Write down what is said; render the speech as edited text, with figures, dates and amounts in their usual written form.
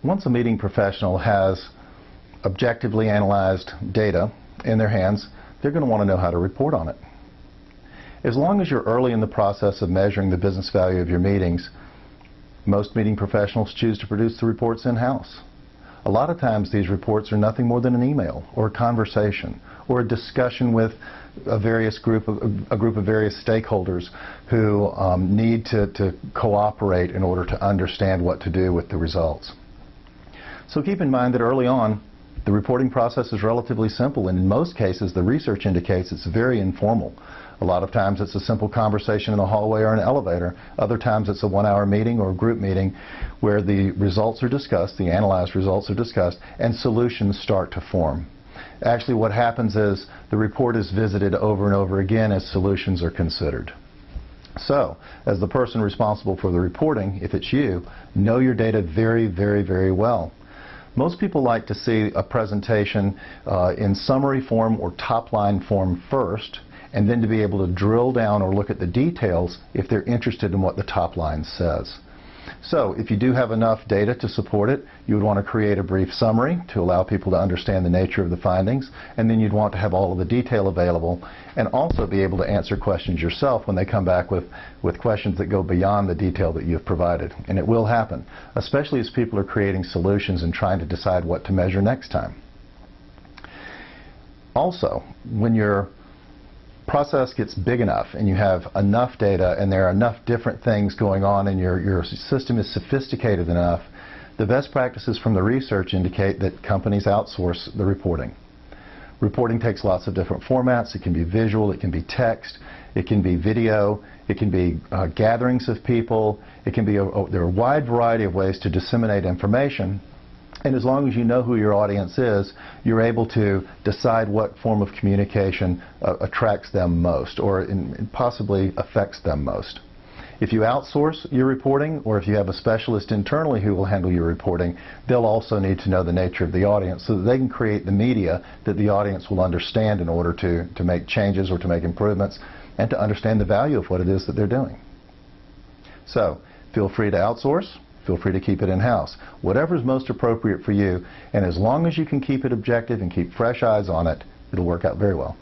Once a meeting professional has objectively analyzed data in their hands, they're going to want to know how to report on it. As long as you're early in the process of measuring the business value of your meetings, most meeting professionals choose to produce the reports in-house. A lot of times these reports are nothing more than an email or a conversation or a discussion with a group of various stakeholders who need to cooperate in order to understand what to do with the results. So keep in mind that early on, the reporting process is relatively simple, and in most cases the research indicates it's very informal. A lot of times it's a simple conversation in the hallway or an elevator. Other times it's a one-hour meeting or a group meeting where the results are discussed, the analyzed results are discussed, and solutions start to form. Actually, what happens is the report is visited over and over again as solutions are considered. So, as the person responsible for the reporting, if it's you, know your data very, very, very well. Most people like to see a presentation in summary form or top-line form first, and then to be able to drill down or look at the details if they're interested in what the top line says. So if you do have enough data to support it, you would want to create a brief summary to allow people to understand the nature of the findings, and then you'd want to have all of the detail available and also be able to answer questions yourself when they come back with questions that go beyond the detail that you've provided. And it will happen, especially as people are creating solutions and trying to decide what to measure next time. Also, when your process gets big enough and you have enough data and there are enough different things going on and your system is sophisticated enough, the best practices from the research indicate that companies outsource the reporting. Reporting takes lots of different formats. It can be visual, it can be text, it can be video, it can be gatherings of people, it can be there are a wide variety of ways to disseminate information. And as long as you know who your audience is, you're able to decide what form of communication attracts them most or possibly affects them most. If you outsource your reporting, or if you have a specialist internally who will handle your reporting, they'll also need to know the nature of the audience so that they can create the media that the audience will understand in order to make changes or to make improvements and to understand the value of what it is that they're doing. So, feel free to outsource. Feel free to keep it in-house. Whatever is most appropriate for you, and as long as you can keep it objective and keep fresh eyes on it, it'll work out very well.